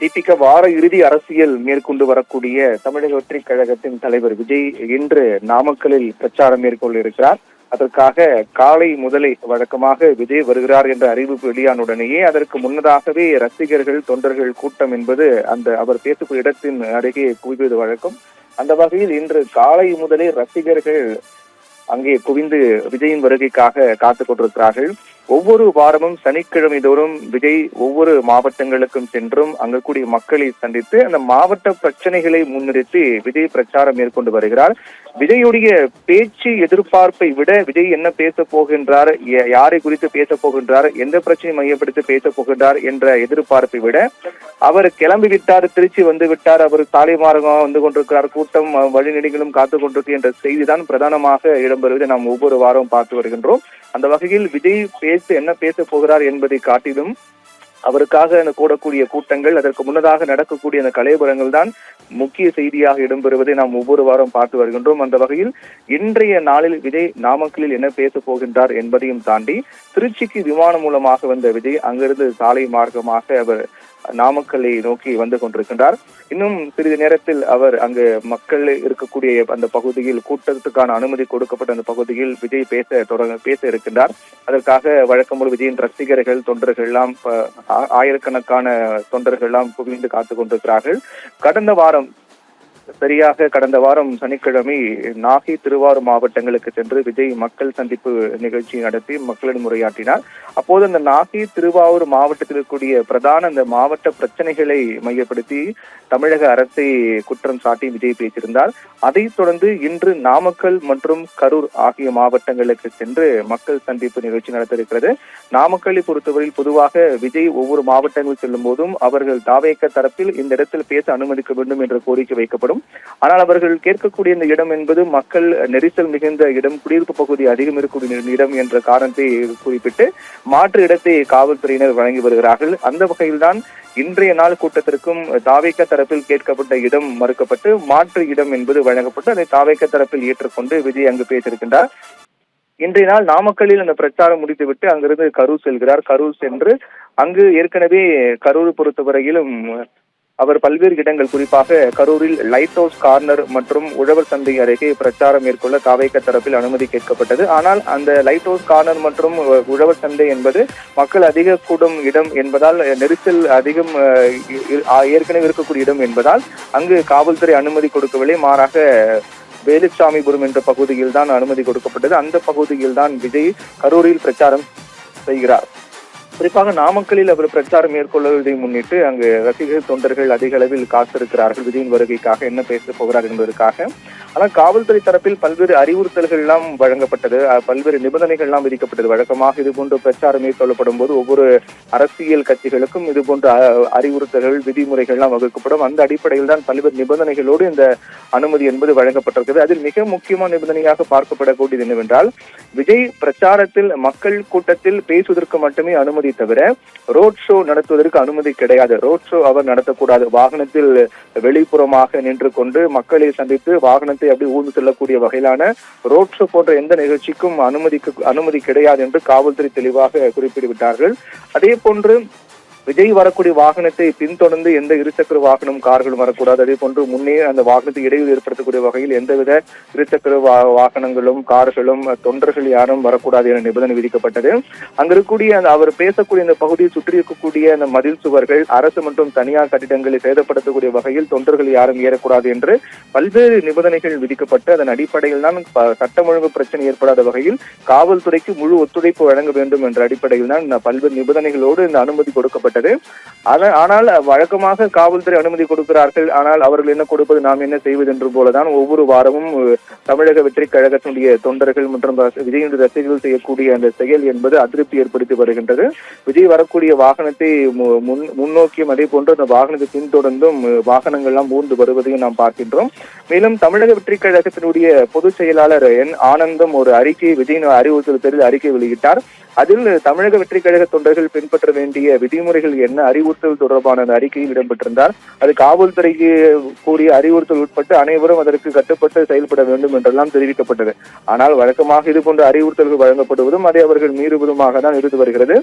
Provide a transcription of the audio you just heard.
தீபிகா, வார இறுதி அரசியல் மேற்கொண்டு வரக்கூடிய தமிழக வெற்றிக் கழகத்தின் தலைவர் விஜய் இன்று நாமக்கலில் பிரச்சாரம் மேற்கொள்ள இருக்கிறார். அதற்காக காலை முதலே வழக்கமாக விஜய் வருகிறார் என்ற அறிவிப்பு வெளியானுடனேயே அதற்கு முன்னதாகவே ரசிகர்கள் தொண்டர்கள் கூட்டம் என்பது அவர் பேசக்கூடிய இடத்தின் அருகே குவிவது வழக்கம். அந்த வகையில் இன்று காலை முதலே ரசிகர்கள் அங்கே குவிந்து விஜயின் வருகைக்காக காத்துக் கொண்டிருக்கிறார்கள். ஒவ்வொரு வாரமும் சனிக்கிழமை தோறும் விஜய் ஒவ்வொரு மாவட்டங்களுக்கும் சென்றும் அங்கு கூடிய மக்களை சந்தித்து அந்த மாவட்ட பிரச்சனைகளை முன்னிறுத்தி விஜய் பிரச்சாரம் மேற்கொண்டு வருகிறார். விஜயுடைய பேச்சு எதிர்பார்ப்பை விட விஜய் என்ன பேச போகின்றார், யாரை குறித்து பேச போகின்றார், எந்த பிரச்சனை மையப்படுத்தி பேச போகின்றார் என்ற எதிர்பார்ப்பை விட அவர் கிளம்பி விட்டார், திருச்சி வந்து விட்டார், அவர் சாலை மார்க்கமாக வந்து கொண்டிருக்கிறார், கூட்டம் வழிநெடுங்களும் காத்துக் கொண்டிருக்கு என்ற செய்திதான் பிரதானமாக இடம்பெறுவதை நாம் ஒவ்வொரு வாரம் பார்த்து வருகின்றோம். அந்த வகையில் விஜய் என்ன பேச போகிறார் என்பதை காட்டிலும் அவருக்காக கூடக்கூடிய கூட்டங்கள், அதற்கு முன்னதாக நடக்கக்கூடிய அந்த கலைபுரங்கள் தான் முக்கிய செய்தியாக இடம்பெறுவதை நாம் ஒவ்வொரு வாரம் பார்த்து வருகின்றோம். அந்த வகையில் இன்றைய நாளில் விஜய் நாமக்கலில் என்ன பேச போகின்றார் என்பதையும் தாண்டி திருச்சிக்கு விமானம் மூலமாக வந்த விஜய் அங்கிருந்து சாலை மார்க்கமாக அவர் நாமக்கல்லை நோக்கி வந்து கொண்டிருக்கின்றார். இன்னும் சிறிது நேரத்தில் அவர் அங்கு மக்கள் இருக்கக்கூடிய அந்த பகுதியில் கூட்டத்துக்கான அனுமதி கொடுக்கப்பட்ட அந்த பகுதியில் விஜய் பேச இருக்கின்றார். அதற்காக வழக்கம் போல விஜயின் ரசிகர்கள் தொண்டர்கள் எல்லாம் ஆயிரக்கணக்கான தொண்டர்கள் எல்லாம் குவிந்து காத்துக் கொண்டிருக்கிறார்கள். கடந்த வாரம் சனிக்கிழமை நாகை, திருவாரூர் மாவட்டங்களுக்கு சென்று விஜய் மக்கள் சந்திப்பு நிகழ்ச்சி நடத்தி மக்களிடம் உரையாற்றினார். அப்போது அந்த நாகை, திருவாரூர் மாவட்டத்தில் இருக்கக்கூடிய பிரதான அந்த மாவட்ட பிரச்சனைகளை மையப்படுத்தி தமிழக அரசை குற்றம் சாட்டி விஜய் பேசியிருந்தார். அதைத் தொடர்ந்து இன்று நாமக்கல் மற்றும் கரூர் ஆகிய மாவட்டங்களுக்கு சென்று மக்கள் சந்திப்பு நிகழ்ச்சி நடத்த இருக்கிறது. நாமக்கல்லை பொறுத்தவரையில் பொதுவாக விஜய் ஒவ்வொரு மாவட்டங்கள் செல்லும் போதும் அவர்கள் தாவேக தரப்பில் இந்த இடத்தில் பேச அனுமதிக்க வேண்டும் என்ற கோரிக்கை வைக்கப்படும். ஆனால் அவர்கள் கேட்கக்கூடிய இந்த இடம் என்பது மக்கள் நெரிசல் மிகுந்த இடம், குடியிருப்பு பகுதி அதிகம் இருக்கக்கூடிய இடம் என்ற காரணத்தை குறிப்பிட்டு மாற்று இடத்தை காவல்துறையினர் வழங்கி வருகிறார்கள். அந்த வகையில்தான் இன்றைய நாள் கூட்டத்திற்கும் தாவேக தரப்பில் கேட்கப்பட்ட இடம் மறுக்கப்பட்டு மாற்று இடம் என்பது வழங்கப்பட்டு அதை தாவேக தரப்பில் ஏற்றுக்கொண்டு விஜய் அங்கு பேசியிருக்கின்றார். இன்றைய நாள் நாமக்கல்லில் அந்த பிரச்சாரம் முடித்துவிட்டு அங்கிருந்து கரூர் செல்கிறார். கரூர் சென்று அங்கு ஏற்கனவே கரூர் பொறுத்தவரையிலும் அவர் பல்வேறு இடங்கள், குறிப்பாக கரூரில் லைட் ஹவுஸ் கார்னர் மற்றும் உழவர் சந்தை அருகே பிரச்சாரம் மேற்கொள்ள தாவேக தரப்பில் அனுமதி கேட்கப்பட்டது. ஆனால் அந்த லைட் ஹவுஸ் கார்னர் மற்றும் உழவர் சந்தை என்பது மக்கள் அதிக கூடும் இடம் என்பதால், நெரிசல் அதிகம் ஏற்கனவே இருக்கக்கூடிய இடம் என்பதால் அங்கு காவல்துறை அனுமதி கொடுக்கவில்லை. மாறாக வேலுச்சாமிபுரம் என்ற பகுதியில் தான் அனுமதி கொடுக்கப்பட்டது. அந்த பகுதியில் தான் விஜய் கரூரில் பிரச்சாரம் செய்கிறார். குறிப்பாக நாமக்கலில் அவர் பிரச்சாரம் மேற்கொள்வதை முன்னிட்டு அங்கு ரசிகர்கள் தொண்டர்கள் அதிக அளவில் காத்திருக்கிறார்கள் விஜயின் வருகைக்காக, என்ன பேச போகிறார் என்பதற்காக. ஆனால் காவல்துறை தரப்பில் பல்வேறு அறிவுறுத்தல்கள் எல்லாம் வழங்கப்பட்டது, பல்வேறு நிபந்தனைகள் எல்லாம் விதிக்கப்பட்டது. வழக்கமாக இதுபோன்ற பிரச்சாரம் மேற்கொள்ளப்படும் போது ஒவ்வொரு அரசியல் கட்சிகளுக்கும் இதுபோன்ற அறிவுறுத்தல்கள் விதிமுறைகள் எல்லாம் வகுக்கப்படும். அந்த அடிப்படையில் தான் பல்வேறு நிபந்தனைகளோடு இந்த அனுமதி என்பது வழங்கப்பட்டிருக்கிறது. அதில் மிக முக்கியமான நிபந்தனையாக பார்க்கப்படக்கூடியது என்னவென்றால், விஜய் பிரச்சாரத்தில் மக்கள் கூட்டத்தில் பேசுவதற்கு மட்டுமே அனுமதி தவிர ரோட் ஷோ நடத்துவதற்கு அனுமதி கிடையாது. ரோட் ஷோ அவர் நடத்தக்கூடாது. வாகனத்தில் வெளிப்புறமாக நின்று கொண்டு மக்களை சந்தித்து வாகனத்தை அப்படி ஊர்ந்து செல்லக்கூடிய வகையிலான ரோட் ஷோ போன்ற எந்த நிகழ்ச்சிக்கும் அனுமதி கிடையாது என்று காவல்துறை தெளிவாக குறிப்பிட்டுவிட்டார்கள். அதே போன்று விஜய் வரக்கூடிய வாகனத்தை பின்தொடர்ந்து எந்த இருசக்கர வாகனம், கார்களும் வரக்கூடாது. அதே போன்று முன்னே அந்த வாகனத்தை இடையூறு ஏற்படுத்தக்கூடிய வகையில் எந்தவித இருசக்கர வாகனங்களும் கார்களும் தொண்டர்கள் யாரும் வரக்கூடாது என நிபந்தனை விதிக்கப்பட்டது. அங்க இருக்கக்கூடிய அவர் பேசக்கூடிய அந்த பகுதியை சுற்றி இருக்கக்கூடிய அந்த மதில் சுவர்கள், அரசு மற்றும் தனியார் கட்டிடங்களை சேதப்படுத்தக்கூடிய வகையில் தொண்டர்கள் யாரும் ஏறக்கூடாது என்று பல்வேறு நிபந்தனைகள் விதிக்கப்பட்டு அதன் அடிப்படையில் தான் சட்டம் ஒழுங்கு பிரச்சனை ஏற்படாத வகையில் காவல்துறைக்கு முழு ஒத்துழைப்பு வழங்க வேண்டும் என்ற அடிப்படையில் தான் பல்வேறு நிபந்தனைகளோடு இந்த அனுமதி கொடுக்கப்பட்டது. ஆனால் வழக்கமாக காவல்துறை அனுமதி கொடுக்கிறார்கள். ஆனால் அவர்கள் என்ன கொடுப்பது, நாம் என்ன செய்வது என்று போலதான் ஒவ்வொரு வாரமும் தமிழக வெற்றிக் கழகத்தினுடைய தொண்டர்கள் மற்றும் விஜயின் ரசிகர்கள் செய்யக்கூடிய அந்த செயல் என்பது அதிருப்தி ஏற்படுத்தி வருகின்றது. விஜய் வரக்கூடிய வாகனத்தை முன்னோக்கியும் அதே போன்று அந்த வாகனத்தை பின்தொடர்ந்தும் வாகனங்கள் எல்லாம் ஊர்ந்து வருவதையும் நாம் பார்க்கின்றோம். மேலும் தமிழக வெற்றிக் கழகத்தினுடைய பொதுச் செயலாளர் என் ஆனந்தம் ஒரு அறிக்கையை விஜயின் அறிவுறுத்தல் பேரில் அறிக்கை வெளியிட்டார். அதில் தமிழக வெற்றிக் கழக தொண்டர்கள் பின்பற்ற வேண்டிய விதிமுறைகள் என்ன, அறிவுறுத்தல் தொடர்பான அந்த அறிக்கையில் இடம்பெற்றிருந்தார். அது காவல்துறைக்கு கூடிய அறிவுறுத்தல் உட்பட்டு அனைவரும் அதற்கு கட்டுப்பட்டு செயல்பட வேண்டும் என்றெல்லாம் தெரிவிக்கப்பட்டது. ஆனால் வழக்கமாக இது போன்ற அறிவுறுத்தல்கள் வழங்கப்படுவதும் அதை அவர்கள் மீறுவதுமாக தான் இருந்து வருகிறது.